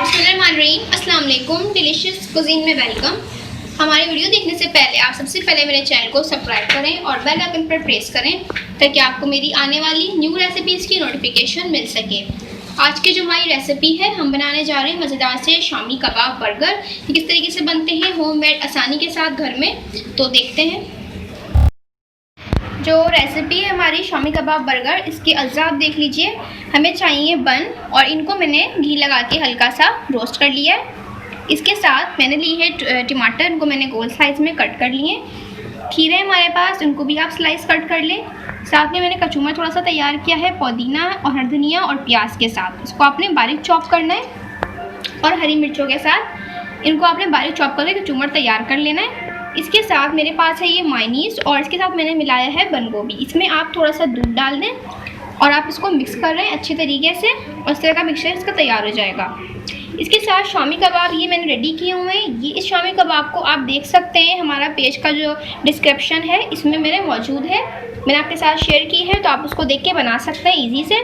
अस्सलाम वालेकुम, delicious cuisine में वेलकम। हमारी वीडियो देखने से पहले आप सबसे पहले मेरे चैनल को सब्सक्राइब करें और बेल आइकन पर प्रेस करें ताकि आपको मेरी आने वाली न्यू रेसिपीज़ की नोटिफिकेशन मिल सके। आज की जो हमारी रेसिपी है, हम बनाने जा रहे हैं मज़ेदार से शामी कबाब बर्गर। किस तरीके से बनते हैं होममेड आसानी के साथ घर में, तो देखते हैं। जो रेसिपी है हमारी शामी कबाब बर्गर, इसके अज्जा आप देख लीजिए। हमें चाहिए बन, और इनको मैंने घी लगा के हल्का सा रोस्ट कर लिया है। इसके साथ मैंने ली है टमाटर, इनको मैंने गोल साइज़ में कट कर लिए। खीरे हमारे पास, इनको भी आप स्लाइस कट कर लें। साथ में मैंने कचूमर थोड़ा सा तैयार किया है पुदीना और हरी धनिया और प्याज के साथ। इसको आपने बारीक चॉप करना है और हरी मिर्चों के साथ इनको आपने बारीक चॉप करके कचूमर तैयार कर लेना है। इसके साथ मेरे पास है ये मायनीज़, और इसके साथ मैंने मिलाया है बंद गोभी। इसमें आप थोड़ा सा दूध डाल दें और आप इसको मिक्स कर रहे हैं अच्छी तरीके से, और इस तरह का मिक्सचर इसका तैयार हो जाएगा। इसके साथ शामी कबाब ये मैंने रेडी किए हुए हैं। ये इस शामी कबाब को आप देख सकते हैं, हमारा पेज का जो डिस्क्रिप्शन है इसमें मेरे मौजूद है, मैंने आपके साथ शेयर की है, तो आप उसको देख के बना सकते हैं ईजी से।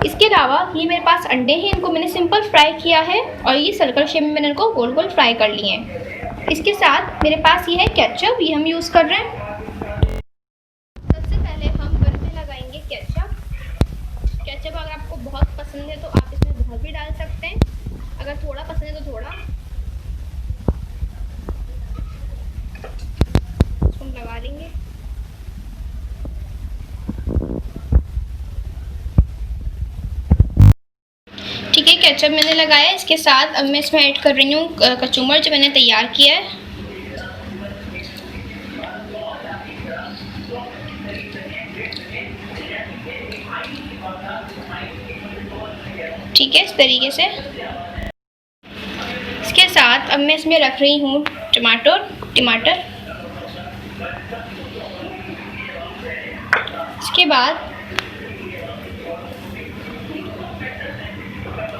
इसके अलावा ये मेरे पास अंडे हैं, इनको मैंने सिंपल फ्राई किया है और ये सर्कल शेप में मैंने इनको गोल गोल फ्राई कर लिए हैं। इसके साथ मेरे पास ये है केचप, ये हम यूज़ कर रहे हैं। सबसे पहले हम बन पे लगाएंगे केचप। केचप अगर आपको बहुत पसंद है तो आप इसमें बहुत भी डाल सकते हैं, अगर थोड़ा पसंद है तो थोड़ा। इसको हम लगा लेंगे। ठीक है, केचप मैंने लगाया। इसके साथ अब मैं इसमें ऐड कर रही हूँ कचूमर जो मैंने तैयार किया है। ठीक है, इस तरीके से। इसके साथ अब मैं इसमें रख रही हूँ टमाटर। इसके बाद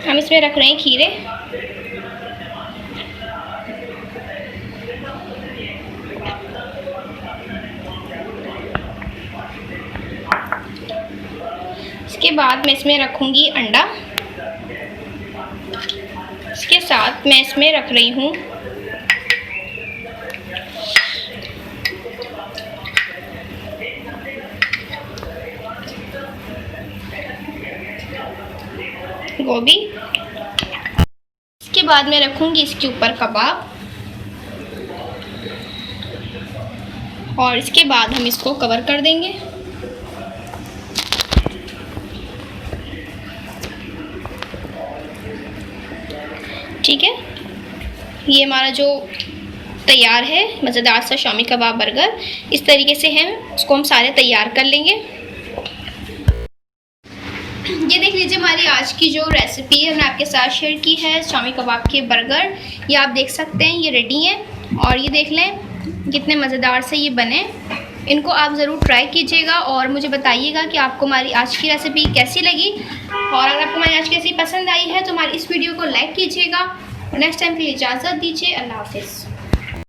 हम इसमें रख रहे हैं खीरे। इसके बाद मैं इसमें रखूंगी अंडा। इसके साथ मैं इसमें रख रही हूँ गोभी। इसके बाद मैं रखूंगी इसके ऊपर कबाब, और इसके बाद हम इसको कवर कर देंगे। ठीक है, ये हमारा जो तैयार है मज़ेदार सा शामी कबाब बर्गर। इस तरीके से हम सारे तैयार कर लेंगे। ये देख लीजिए, हमारी आज की जो रेसिपी है मैंने आपके साथ शेयर की है शामी कबाब के बर्गर। ये आप देख सकते हैं, ये रेडी हैं, और ये देख लें कितने मज़ेदार से ये बने। इनको आप ज़रूर ट्राई कीजिएगा और मुझे बताइएगा कि आपको हमारी आज की रेसिपी कैसी लगी। और अगर आपको हमारी आज की रेसिपी पसंद आई है तो हमारी इस वीडियो को लाइक कीजिएगा। नेक्स्ट टाइम के लिए इजाज़त दीजिए। अल्लाह हाफ़िज़।